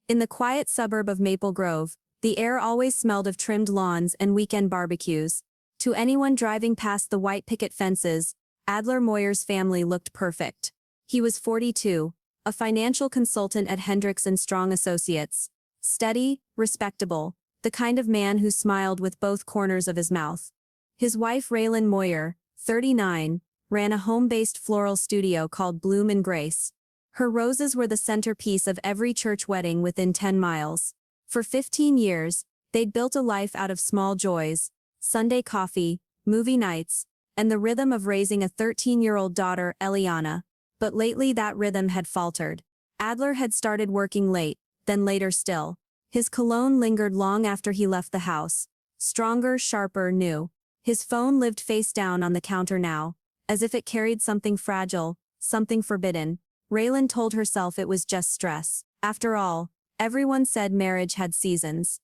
In the quiet suburb of Maple Grove, the air always smelled of trimmed lawns and weekend barbecues. To anyone driving past the white picket fences, Adler Moyer's family looked perfect. He was 42, a financial consultant at Hendricks and Strong Associates. Steady, respectable, the kind of man who smiled with both corners of his mouth. His wife Raylan Moyer, 39, ran a home-based floral studio called Bloom and Grace. Her roses were the centerpiece of every church wedding within 10 miles. For 15 years, they'd built a life out of small joys, Sunday coffee, movie nights, and the rhythm of raising a 13-year-old daughter, Eliana. But lately that rhythm had faltered. Adler had started working late, then later still. His cologne lingered long after he left the house. Stronger, sharper, new. His phone lived face down on the counter now, as if it carried something fragile, something forbidden. Raylan told herself it was just stress. After all, everyone said marriage had seasons.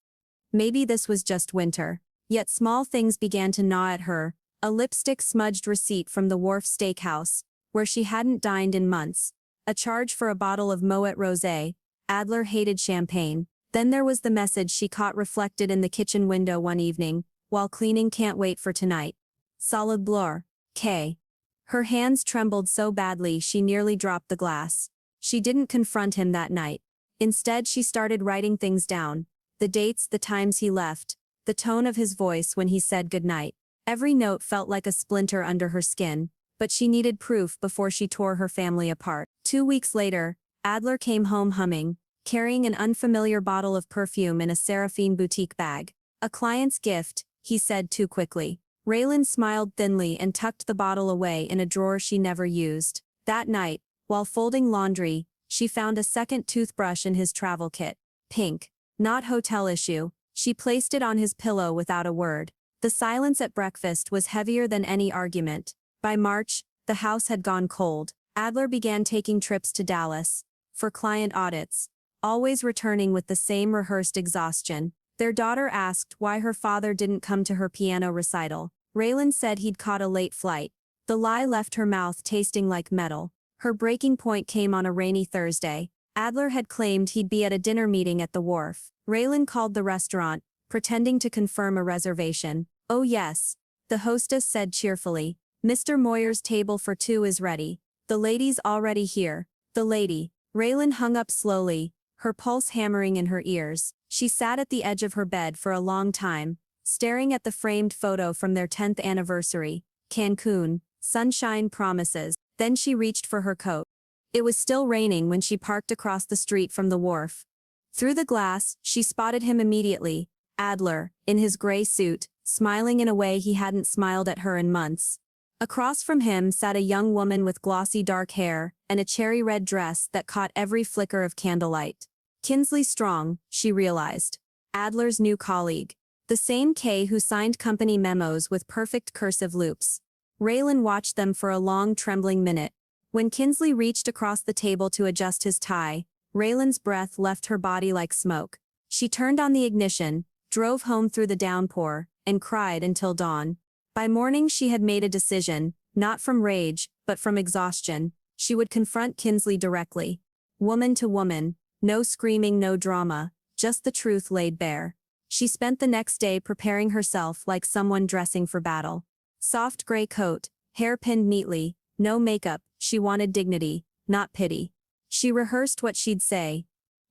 Maybe this was just winter. Yet small things began to gnaw at her. A lipstick-smudged receipt from the Wharf Steakhouse, where she hadn't dined in months. A charge for a bottle of Moet Rosé. Adler hated champagne. Then there was the message she caught reflected in the kitchen window one evening, while cleaning. Can't wait for tonight. Solid blur. K. Her hands trembled so badly she nearly dropped the glass. She didn't confront him that night. Instead she started writing things down. The dates, the times he left, the tone of his voice when he said goodnight. Every note felt like a splinter under her skin, but she needed proof before she tore her family apart. 2 weeks later, Adler came home humming, carrying an unfamiliar bottle of perfume in a Seraphine boutique bag. A client's gift, he said too quickly. Raylan smiled thinly and tucked the bottle away in a drawer she never used. That night, while folding laundry, she found a second toothbrush in his travel kit. Pink. Not hotel issue. She placed it on his pillow without a word. The silence at breakfast was heavier than any argument. By March, the house had gone cold. Adler began taking trips to Dallas for client audits, always returning with the same rehearsed exhaustion. Their daughter asked why her father didn't come to her piano recital. Raylan said he'd caught a late flight. The lie left her mouth tasting like metal. Her breaking point came on a rainy Thursday. Adler had claimed he'd be at a dinner meeting at the Wharf. Raylan called the restaurant, pretending to confirm a reservation. "Oh yes," the hostess said cheerfully. "Mr. Moyer's table for two is ready. The lady's already here." The lady. Raylan hung up slowly, her pulse hammering in her ears. She sat at the edge of her bed for a long time, staring at the framed photo from their 10th anniversary. Cancun, sunshine promises. Then she reached for her coat. It was still raining when she parked across the street from the Wharf. Through the glass, she spotted him immediately. Adler, in his gray suit, smiling in a way he hadn't smiled at her in months. Across from him sat a young woman with glossy dark hair and a cherry-red dress that caught every flicker of candlelight. Kinsley Strong, she realized. Adler's new colleague. The same K who signed company memos with perfect cursive loops. Raylan watched them for a long trembling minute. When Kinsley reached across the table to adjust his tie, Raylan's breath left her body like smoke. She turned on the ignition, drove home through the downpour, and cried until dawn. By morning she had made a decision, not from rage, but from exhaustion. She would confront Kinsley directly. Woman to woman, no screaming, no drama, just the truth laid bare. She spent the next day preparing herself like someone dressing for battle. Soft gray coat, hair pinned neatly, no makeup. She wanted dignity, not pity. She rehearsed what she'd say.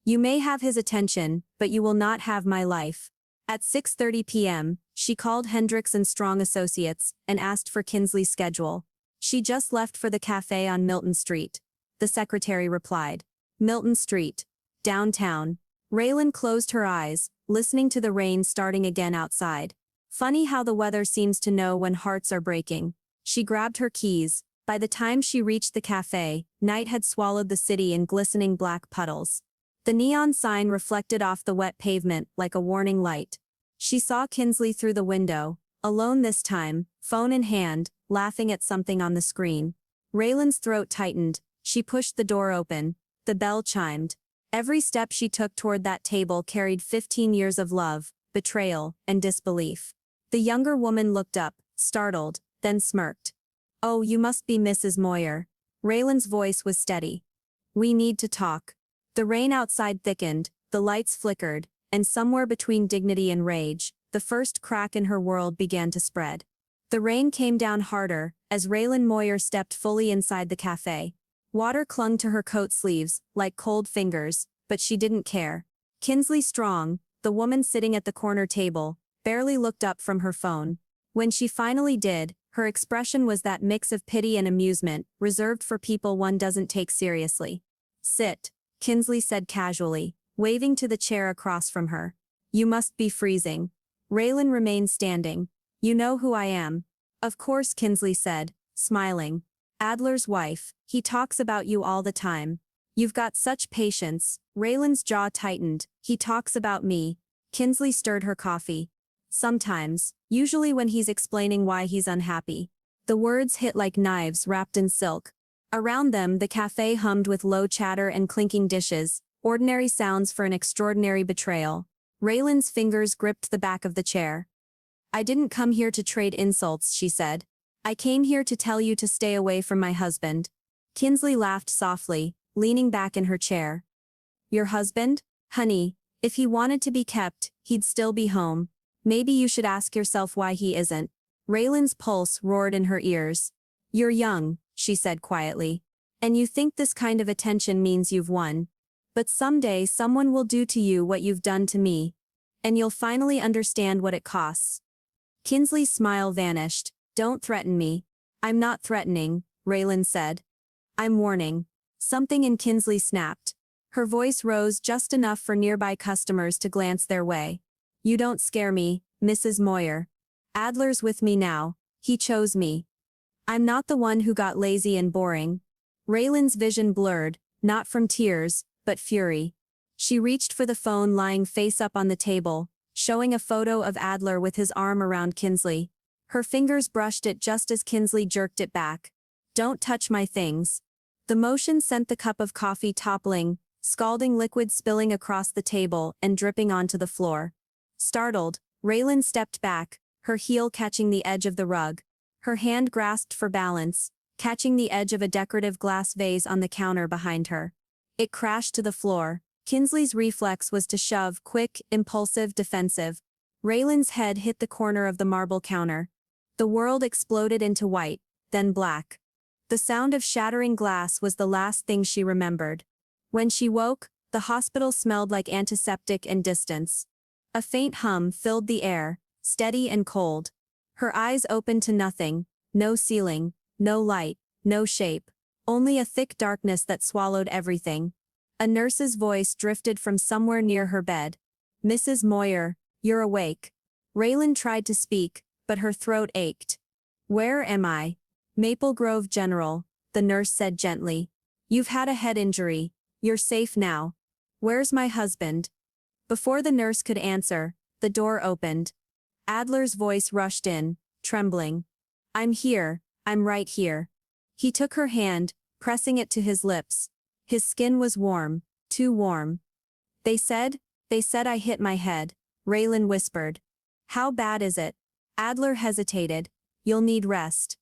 "You may have his attention, but you will not have my life." At 6:30 p.m., she called Hendricks and Strong Associates and asked for Kinsley's schedule. She just left for the cafe on Milton Street. The secretary replied. Milton Street. Downtown. Raylan closed her eyes, listening to the rain starting again outside. Funny how the weather seems to know when hearts are breaking. She grabbed her keys. By the time she reached the cafe, night had swallowed the city in glistening black puddles. The neon sign reflected off the wet pavement like a warning light. She saw Kinsley through the window, alone this time, phone in hand, laughing at something on the screen. Raylan's throat tightened. She pushed the door open. The bell chimed. Every step she took toward that table carried 15 years of love, betrayal, and disbelief. The younger woman looked up, startled, then smirked. "Oh, you must be Mrs. Moyer." Raylan's voice was steady. "We need to talk." The rain outside thickened, the lights flickered, and somewhere between dignity and rage, the first crack in her world began to spread. The rain came down harder, as Raylan Moyer stepped fully inside the cafe. Water clung to her coat sleeves, like cold fingers, but she didn't care. Kinsley Strong, the woman sitting at the corner table, barely looked up from her phone. When she finally did, her expression was that mix of pity and amusement, reserved for people one doesn't take seriously. "Sit," Kinsley said casually, waving to the chair across from her. "You must be freezing." Raylan remained standing. "You know who I am." "Of course," Kinsley said, smiling. "Adler's wife. He talks about you all the time. You've got such patience." Raylan's jaw tightened. "He talks about me." Kinsley stirred her coffee. "Sometimes, usually when he's explaining why he's unhappy." The words hit like knives wrapped in silk. Around them, the cafe hummed with low chatter and clinking dishes, ordinary sounds for an extraordinary betrayal. Raylan's fingers gripped the back of the chair. "I didn't come here to trade insults," she said. "I came here to tell you to stay away from my husband." Kinsley laughed softly, leaning back in her chair. "Your husband? Honey, if he wanted to be kept, he'd still be home. Maybe you should ask yourself why he isn't." Raylan's pulse roared in her ears. "You're young," she said quietly. "And you think this kind of attention means you've won. But someday someone will do to you what you've done to me. And you'll finally understand what it costs." Kinsley's smile vanished. "Don't threaten me." "I'm not threatening," Raylan said. "I'm warning." Something in Kinsley snapped. Her voice rose just enough for nearby customers to glance their way. "You don't scare me, Mrs. Moyer. Adler's with me now. He chose me. I'm not the one who got lazy and boring." Raylan's vision blurred, not from tears, but fury. She reached for the phone lying face up on the table, showing a photo of Adler with his arm around Kinsley. Her fingers brushed it just as Kinsley jerked it back. "Don't touch my things." The motion sent the cup of coffee toppling, scalding liquid spilling across the table and dripping onto the floor. Startled, Raylan stepped back, her heel catching the edge of the rug. Her hand grasped for balance, catching the edge of a decorative glass vase on the counter behind her. It crashed to the floor. Kinsley's reflex was to shove, quick, impulsive, defensive. Raylan's head hit the corner of the marble counter. The world exploded into white, then black. The sound of shattering glass was the last thing she remembered. When she woke, the hospital smelled like antiseptic and distance. A faint hum filled the air, steady and cold. Her eyes opened to nothing, no ceiling, no light, no shape, only a thick darkness that swallowed everything. A nurse's voice drifted from somewhere near her bed. "Mrs. Moyer, you're awake." Raylan tried to speak, but her throat ached. "Where am I?" "Maple Grove General," the nurse said gently. "You've had a head injury. You're safe now." "Where's my husband?" Before the nurse could answer, the door opened. Adler's voice rushed in, trembling. "I'm here, I'm right here." He took her hand, pressing it to his lips. His skin was warm, too warm. They said I hit my head," Raylan whispered. "How bad is it?" Adler hesitated. "You'll need rest.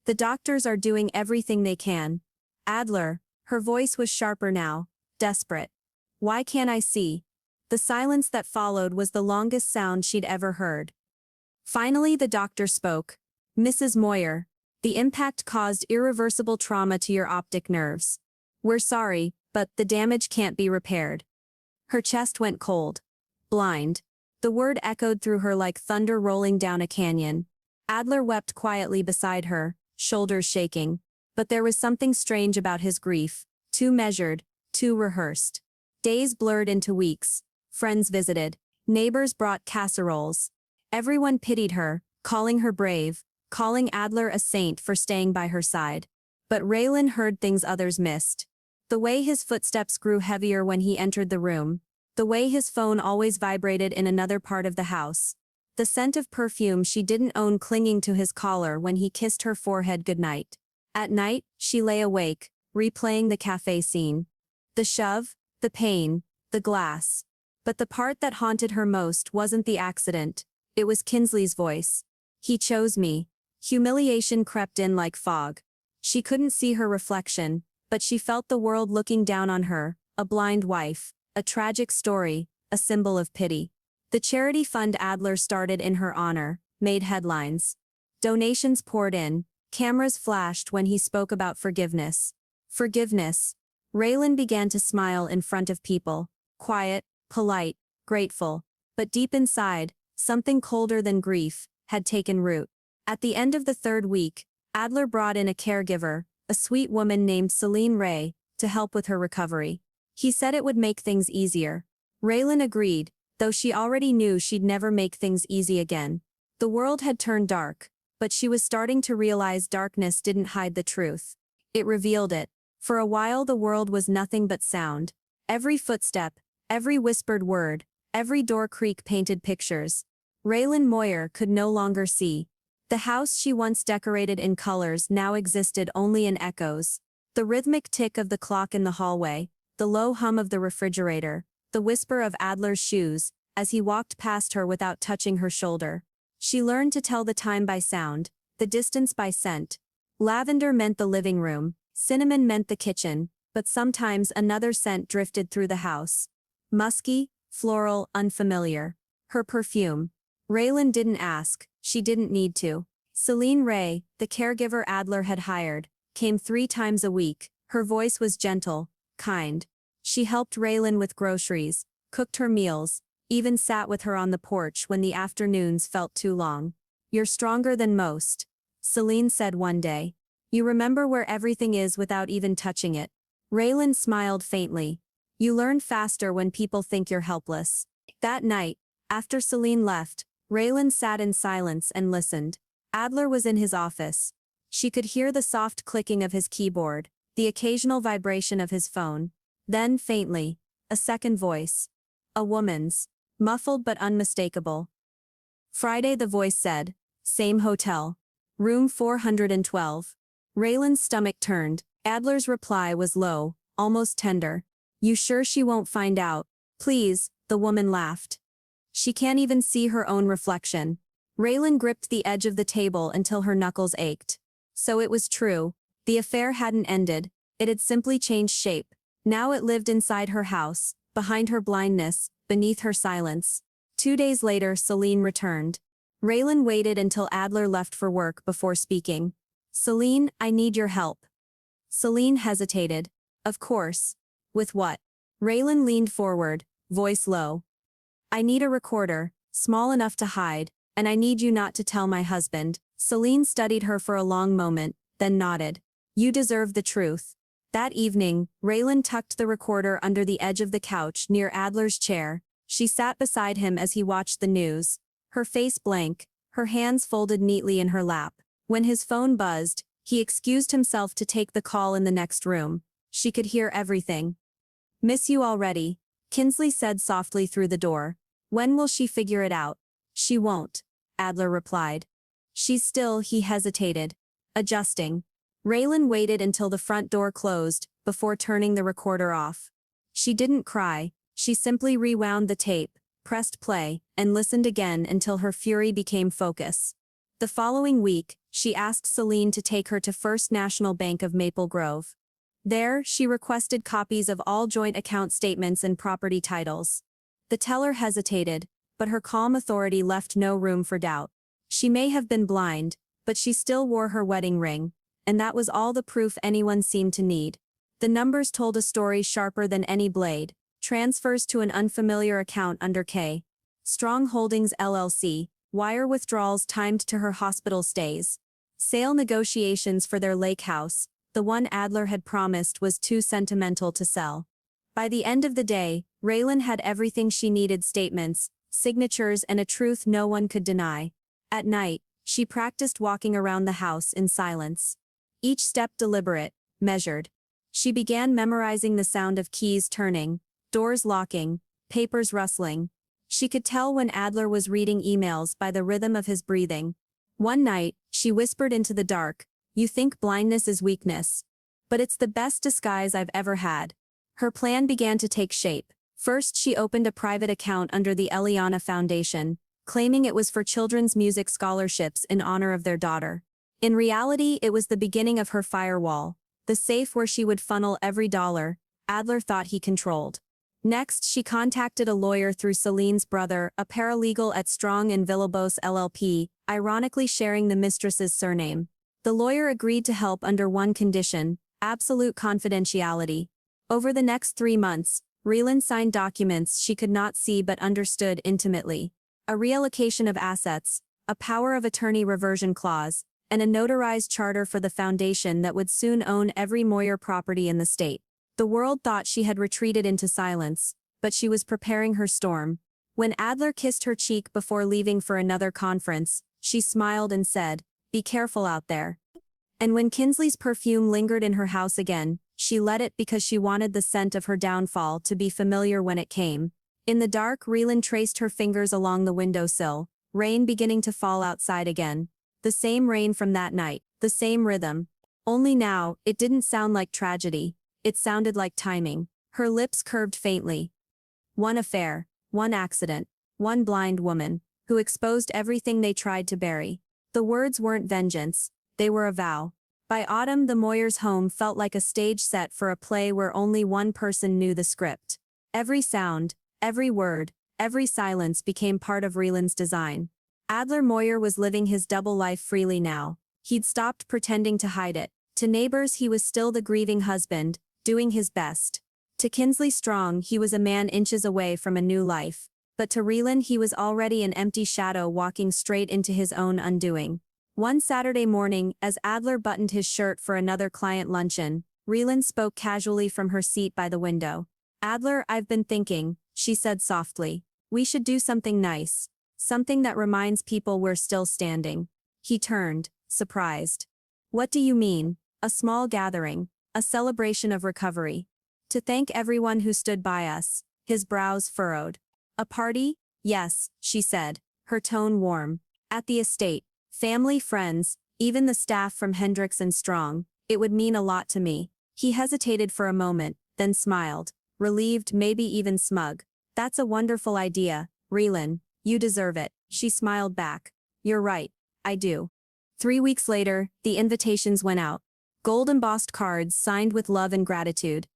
The doctors are doing everything they can." "Adler," her voice was sharper now, desperate. "Why can't I see?" The silence that followed was the longest sound she'd ever heard. Finally the doctor spoke. "Mrs. Moyer, the impact caused irreversible trauma to your optic nerves. We're sorry, but the damage can't be repaired." Her chest went cold. "Blind." The word echoed through her like thunder rolling down a canyon. Adler wept quietly beside her, shoulders shaking. But there was something strange about his grief, too measured, too rehearsed. Days blurred into weeks. Friends visited. Neighbors brought casseroles. Everyone pitied her, calling her brave, calling Adler a saint for staying by her side. But Raylan heard things others missed. The way his footsteps grew heavier when he entered the room. The way his phone always vibrated in another part of the house. The scent of perfume she didn't own clinging to his collar when he kissed her forehead goodnight. At night, she lay awake, replaying the cafe scene. The shove, the pain, the glass. But the part that haunted her most wasn't the accident. It was Kinsley's voice. "He chose me." Humiliation crept in like fog. She couldn't see her reflection, but she felt the world looking down on her, a blind wife, a tragic story, a symbol of pity. The charity fund Adler started in her honor made headlines. Donations poured in, cameras flashed when he spoke about forgiveness. Forgiveness. Raylan began to smile in front of people, quiet, polite, grateful. But deep inside, something colder than grief had taken root. At the end of the third week, Adler brought in a caregiver, a sweet woman named Celine Ray, to help with her recovery. He said it would make things easier. Raylan agreed, though she already knew she'd never make things easy again. The world had turned dark, but she was starting to realize darkness didn't hide the truth. It revealed it. For a while the world was nothing but sound. Every footstep, every whispered word, every door creak painted pictures. Raylan Moyer could no longer see. The house she once decorated in colors now existed only in echoes. The rhythmic tick of the clock in the hallway, the low hum of the refrigerator, the whisper of Adler's shoes, as he walked past her without touching her shoulder. She learned to tell the time by sound, the distance by scent. Lavender meant the living room, cinnamon meant the kitchen, but sometimes another scent drifted through the house. Musky, floral, unfamiliar. Her perfume. Raylan didn't ask, she didn't need to. Celine Ray, the caregiver Adler had hired, came 3 times a week. Her voice was gentle, kind. She helped Raylan with groceries, cooked her meals, even sat with her on the porch when the afternoons felt too long. "You're stronger than most," Celine said one day. "You remember where everything is without even touching it." Raylan smiled faintly. "You learn faster when people think you're helpless." That night, after Celine left, Raylan sat in silence and listened. Adler was in his office. She could hear the soft clicking of his keyboard, the occasional vibration of his phone. Then, faintly, a second voice. A woman's, muffled but unmistakable. "Friday," the voice said. "Same hotel. Room 412. Raylan's stomach turned. Adler's reply was low, almost tender. "You sure she won't find out?" "Please," the woman laughed. "She can't even see her own reflection." Raylan gripped the edge of the table until her knuckles ached. So it was true. The affair hadn't ended. It had simply changed shape. Now it lived inside her house, behind her blindness, beneath her silence. 2 days later, Celine returned. Raylan waited until Adler left for work before speaking. "Celine, I need your help." Celine hesitated. "Of course. With what?" Raylan leaned forward, voice low. "I need a recorder, small enough to hide, and I need you not to tell my husband." Celine studied her for a long moment, then nodded. "You deserve the truth." That evening, Raylan tucked the recorder under the edge of the couch near Adler's chair. She sat beside him as he watched the news, her face blank, her hands folded neatly in her lap. When his phone buzzed, he excused himself to take the call in the next room. She could hear everything. "Miss you already," Kinsley said softly through the door. "When will she figure it out?" "She won't," Adler replied. "She's still," he hesitated. "Adjusting." Raylan waited until the front door closed, before turning the recorder off. She didn't cry, she simply rewound the tape, pressed play, and listened again until her fury became focus. The following week, she asked Celine to take her to First National Bank of Maple Grove. There, she requested copies of all joint account statements and property titles. The teller hesitated, but her calm authority left no room for doubt. She may have been blind, but she still wore her wedding ring, and that was all the proof anyone seemed to need. The numbers told a story sharper than any blade. Transfers to an unfamiliar account under K. Strong Holdings LLC, wire withdrawals timed to her hospital stays. Sale negotiations for their lake house, the one Adler had promised was too sentimental to sell. By the end of the day, Raylan had everything she needed: statements, signatures, and a truth no one could deny. At night, she practiced walking around the house in silence. Each step deliberate, measured. She began memorizing the sound of keys turning, doors locking, papers rustling. She could tell when Adler was reading emails by the rhythm of his breathing. One night, she whispered into the dark, "You think blindness is weakness. But it's the best disguise I've ever had." Her plan began to take shape. First, she opened a private account under the Eliana Foundation, claiming it was for children's music scholarships in honor of their daughter. In reality, it was the beginning of her firewall, the safe where she would funnel every dollar Adler thought he controlled. Next, she contacted a lawyer through Celine's brother, a paralegal at Strong and Villalobos LLP, ironically sharing the mistress's surname. The lawyer agreed to help under one condition: absolute confidentiality. Over the next 3 months, Raylan signed documents she could not see but understood intimately. A reallocation of assets, a power of attorney reversion clause, and a notarized charter for the foundation that would soon own every Moyer property in the state. The world thought she had retreated into silence, but she was preparing her storm. When Adler kissed her cheek before leaving for another conference, she smiled and said, "Be careful out there." And when Kinsley's perfume lingered in her house again, she let it because she wanted the scent of her downfall to be familiar when it came. In the dark, Raylan traced her fingers along the windowsill, rain beginning to fall outside again. The same rain from that night, the same rhythm. Only now, it didn't sound like tragedy. It sounded like timing. Her lips curved faintly. One affair, one accident, one blind woman, who exposed everything they tried to bury. The words weren't vengeance, they were a vow. By autumn, the Moyers' home felt like a stage set for a play where only one person knew the script. Every sound, every word, every silence became part of Raylan's design. Adler Moyer was living his double life freely now. He'd stopped pretending to hide it. To neighbors, he was still the grieving husband, doing his best. To Kinsley Strong, he was a man inches away from a new life. But to Raylan, he was already an empty shadow walking straight into his own undoing. One Saturday morning, as Adler buttoned his shirt for another client luncheon, Raylan spoke casually from her seat by the window. "Adler, I've been thinking," she said softly. "We should do something nice. Something that reminds people we're still standing." He turned, surprised. "What do you mean?" "A small gathering. A celebration of recovery. To thank everyone who stood by us." His brows furrowed. "A party?" "Yes," she said, her tone warm. "At the estate. Family, friends, even the staff from Hendricks and Strong. It would mean a lot to me." He hesitated for a moment, then smiled. Relieved, maybe even smug. "That's a wonderful idea, Raylan. You deserve it." She smiled back. "You're right. I do." 3 weeks later, the invitations went out. Gold-embossed cards signed with love and gratitude.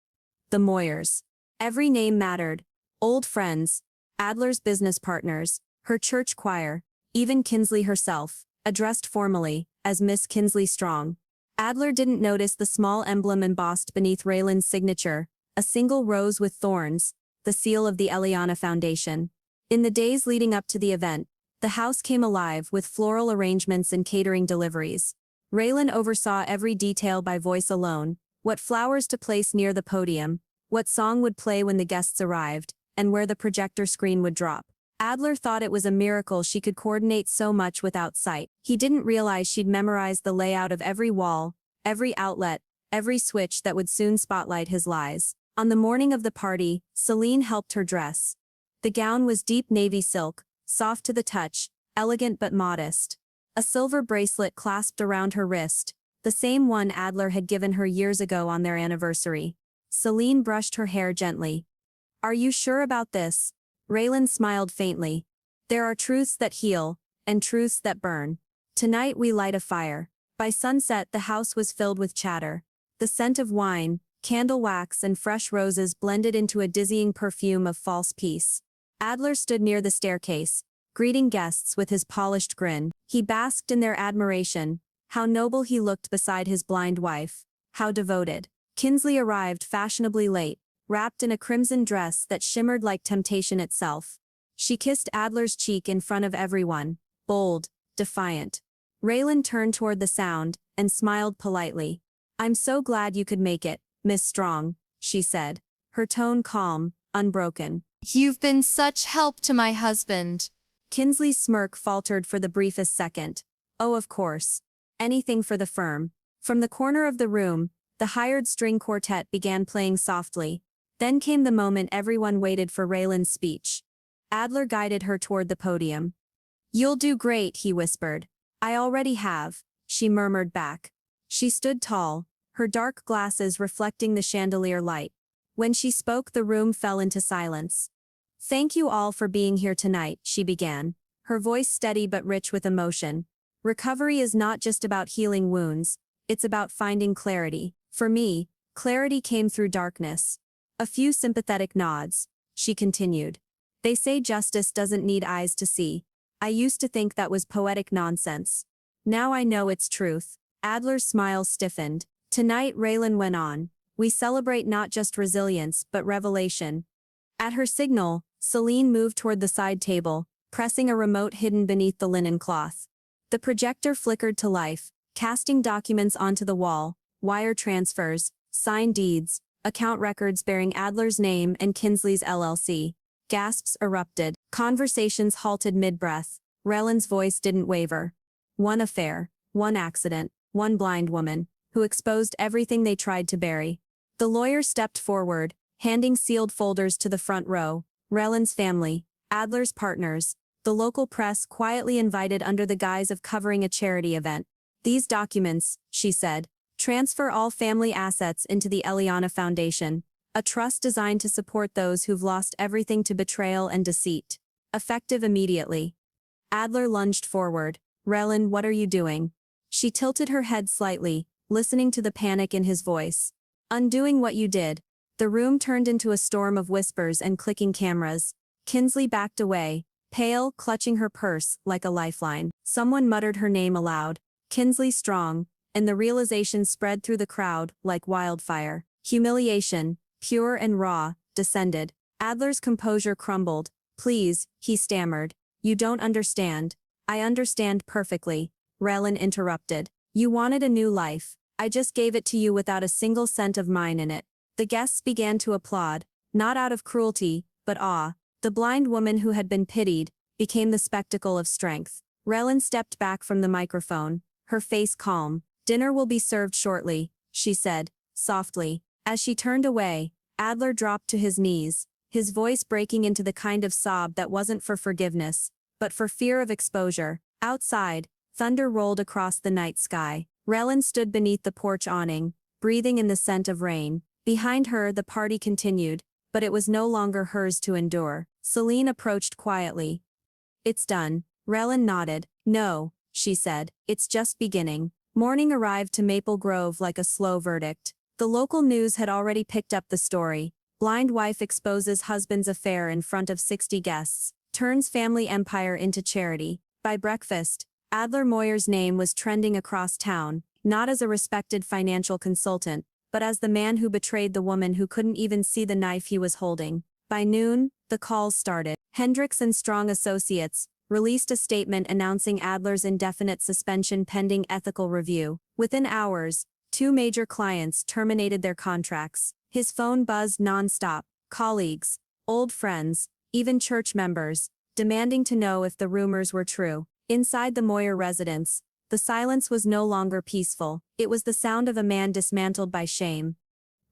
The Moyers. Every name mattered. Old friends, Adler's business partners, her church choir, even Kinsley herself, addressed formally as Miss Kinsley Strong. Adler didn't notice the small emblem embossed beneath Raylan's signature, a single rose with thorns, the seal of the Eliana Foundation. In the days leading up to the event, the house came alive with floral arrangements and catering deliveries. Raylan oversaw every detail by voice alone: what flowers to place near the podium, what song would play when the guests arrived, and where the projector screen would drop. Adler thought it was a miracle she could coordinate so much without sight. He didn't realize she'd memorized the layout of every wall, every outlet, every switch that would soon spotlight his lies. On the morning of the party, Celine helped her dress. The gown was deep navy silk, soft to the touch, elegant but modest. A silver bracelet clasped around her wrist, the same one Adler had given her years ago on their anniversary. Celine brushed her hair gently. "Are you sure about this?" Raylan smiled faintly. "There are truths that heal, and truths that burn. Tonight we light a fire." By sunset, the house was filled with chatter. The scent of wine, candle wax, and fresh roses blended into a dizzying perfume of false peace. Adler stood near the staircase, greeting guests with his polished grin. He basked in their admiration. How noble he looked beside his blind wife. How devoted. Kinsley arrived fashionably late, wrapped in a crimson dress that shimmered like temptation itself. She kissed Adler's cheek in front of everyone, bold, defiant. Raylan turned toward the sound, and smiled politely. "I'm so glad you could make it, Miss Strong," she said, her tone calm, unbroken. "You've been such help to my husband." Kinsley's smirk faltered for the briefest second. "Oh, of course. Anything for the firm." From the corner of the room, the hired string quartet began playing softly. Then came the moment everyone waited for: Raylan's speech. Adler guided her toward the podium. "You'll do great," he whispered. "I already have," she murmured back. She stood tall, her dark glasses reflecting the chandelier light. When she spoke, the room fell into silence. "Thank you all for being here tonight," she began, her voice steady but rich with emotion. "Recovery is not just about healing wounds, it's about finding clarity. For me, clarity came through darkness." A few sympathetic nods. she continued. They say justice doesn't need eyes to see. I used to think that was poetic nonsense. Now I know it's truth. Adler's smile stiffened. Tonight, Raylan went on. We celebrate not just resilience, but revelation. At her signal, Celine moved toward the side table, pressing a remote hidden beneath the linen cloth. The projector flickered to life, casting documents onto the wall, wire transfers, signed deeds, account records bearing Adler's name and Kinsley's LLC. Gasps erupted. Conversations halted mid-breath. Raylan's voice didn't waver. One affair, one accident, one blind woman, who exposed everything they tried to bury. The lawyer stepped forward, handing sealed folders to the front row. Raylan's family, Adler's partners, the local press quietly invited under the guise of covering a charity event. These documents, she said, transfer all family assets into the Eliana Foundation, a trust designed to support those who've lost everything to betrayal and deceit. Effective immediately. Adler lunged forward. Raylan, what are you doing? She tilted her head slightly, listening to the panic in his voice. Undoing what you did. The room turned into a storm of whispers and clicking cameras. Kinsley backed away, pale, clutching her purse like a lifeline. Someone muttered her name aloud. Kinsley Strong, and the realization spread through the crowd like wildfire. Humiliation, pure and raw, descended. Adler's composure crumbled. Please, he stammered. You don't understand. I understand perfectly. Raylan interrupted. You wanted a new life. I just gave it to you without a single cent of mine in it. The guests began to applaud, not out of cruelty, but awe. The blind woman who had been pitied became the spectacle of strength. Raylan stepped back from the microphone, her face calm. Dinner will be served shortly, she said, softly. As she turned away, Adler dropped to his knees, his voice breaking into the kind of sob that wasn't for forgiveness, but for fear of exposure. Outside, thunder rolled across the night sky. Raylan stood beneath the porch awning, breathing in the scent of rain. Behind her, the party continued, but it was no longer hers to endure. Celine approached quietly. It's done. Raylan nodded. No, she said, it's just beginning. Morning arrived to Maple Grove like a slow verdict. The local news had already picked up the story. Blind wife exposes husband's affair in front of 60 guests, turns family empire into charity. By breakfast, Adler Moyer's name was trending across town, not as a respected financial consultant, but as the man who betrayed the woman who couldn't even see the knife he was holding. By noon, the calls started. Hendricks and Strong Associates released a statement announcing Adler's indefinite suspension pending ethical review. Within hours, 2 major clients terminated their contracts. His phone buzzed non-stop. Colleagues, old friends, even church members, demanding to know if the rumors were true. Inside the Moyer residence, the silence was no longer peaceful. It was the sound of a man dismantled by shame.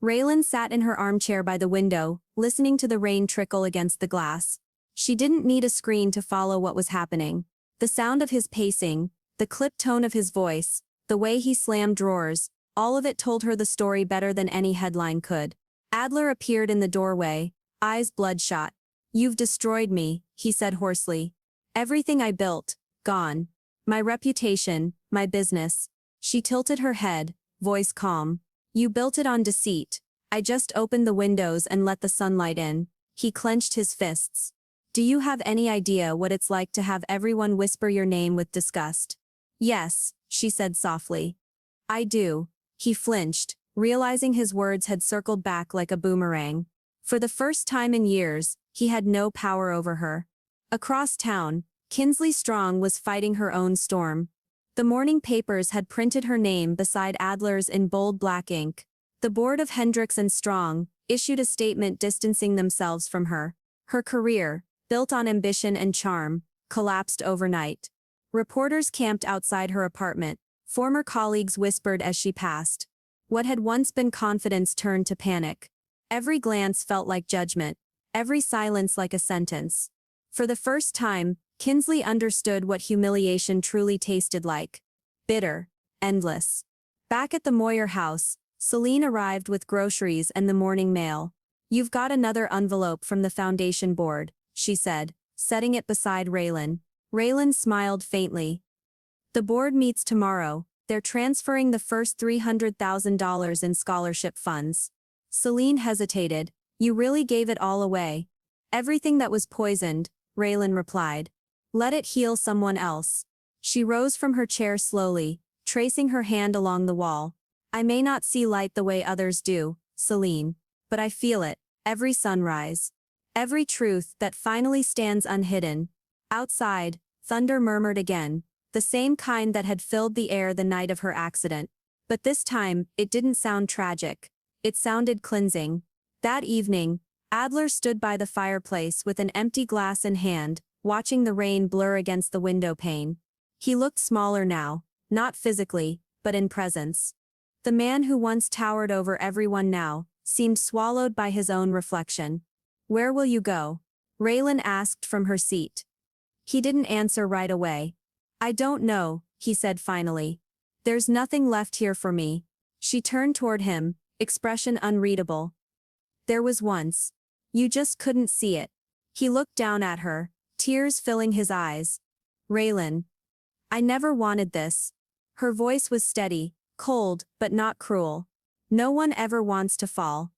Raylan sat in her armchair by the window, listening to the rain trickle against the glass. She didn't need a screen to follow what was happening. The sound of his pacing, the clipped tone of his voice, the way he slammed drawers, all of it told her the story better than any headline could. Adler appeared in the doorway, eyes bloodshot. You've destroyed me, he said hoarsely. Everything I built, gone. My reputation, my business. She tilted her head, voice calm. You built it on deceit. I just opened the windows and let the sunlight in. He clenched his fists. Do you have any idea what it's like to have everyone whisper your name with disgust? Yes, she said softly. I do. He flinched, realizing his words had circled back like a boomerang. For the first time in years, he had no power over her. Across town, Kinsley Strong was fighting her own storm. The morning papers had printed her name beside Adler's in bold black ink. The board of Hendricks and Strong issued a statement distancing themselves from her. Her career, built on ambition and charm, collapsed overnight. Reporters camped outside her apartment. Former colleagues whispered as she passed. What had once been confidence turned to panic. Every glance felt like judgment, every silence like a sentence. For the first time, Kinsley understood what humiliation truly tasted like. Bitter, endless. Back at the Moyer house, Celine arrived with groceries and the morning mail. You've got another envelope from the foundation board, she said, setting it beside Raylan. Raylan smiled faintly. The board meets tomorrow. They're transferring the first $300,000 in scholarship funds. Celine hesitated. You really gave it all away. Everything that was poisoned, Raylan replied. Let it heal someone else. She rose from her chair slowly, tracing her hand along the wall. I may not see light the way others do, Celine, but I feel it, every sunrise. Every truth that finally stands unhidden. Outside, thunder murmured again, the same kind that had filled the air the night of her accident. But this time, it didn't sound tragic. It sounded cleansing. That evening, Adler stood by the fireplace with an empty glass in hand, watching the rain blur against the window pane. He looked smaller now, not physically, but in presence. The man who once towered over everyone now seemed swallowed by his own reflection. Where will you go? Raylan asked from her seat. He didn't answer right away. I don't know, he said finally. There's nothing left here for me. She turned toward him, expression unreadable. There was once. You just couldn't see it. He looked down at her, tears filling his eyes. Raylan. I never wanted this. Her voice was steady, cold, but not cruel. No one ever wants to fall.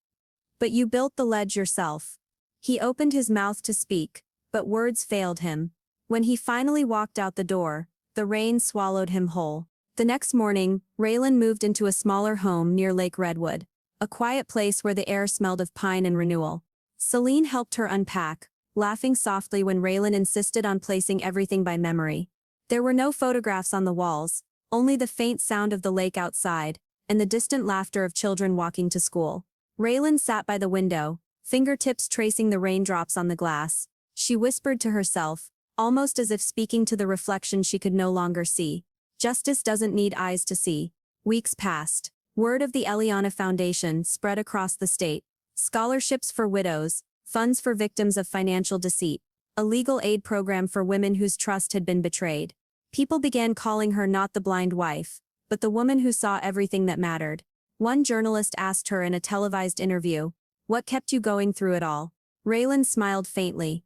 But you built the ledge yourself. He opened his mouth to speak, but words failed him. When he finally walked out the door, the rain swallowed him whole. The next morning, Raylan moved into a smaller home near Lake Redwood, a quiet place where the air smelled of pine and renewal. Celine helped her unpack, laughing softly when Raylan insisted on placing everything by memory. There were no photographs on the walls, only the faint sound of the lake outside, and the distant laughter of children walking to school. Raylan sat by the window, fingertips tracing the raindrops on the glass. She whispered to herself, almost as if speaking to the reflection she could no longer see. Justice doesn't need eyes to see. Weeks passed. Word of the Eliana Foundation spread across the state. Scholarships for widows, funds for victims of financial deceit, a legal aid program for women whose trust had been betrayed. People began calling her not the blind wife, but the woman who saw everything that mattered. One journalist asked her in a televised interview, "What kept you going through it all?" Raylan smiled faintly.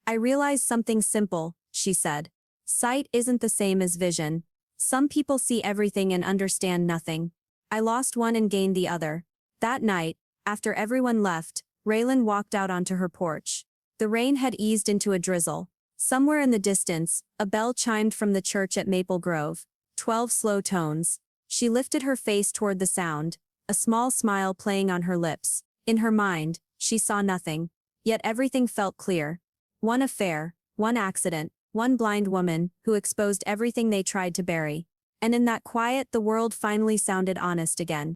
"I realized something simple," she said. "Sight isn't the same as vision. Some people see everything and understand nothing. I lost one and gained the other." That night, after everyone left, Raylan walked out onto her porch. The rain had eased into a drizzle. Somewhere in the distance, a bell chimed from the church at Maple Grove. 12 slow tones. She lifted her face toward the sound, a small smile playing on her lips. In her mind, she saw nothing. Yet everything felt clear. One affair, one accident, one blind woman who exposed everything they tried to bury. And in that quiet, the world finally sounded honest again.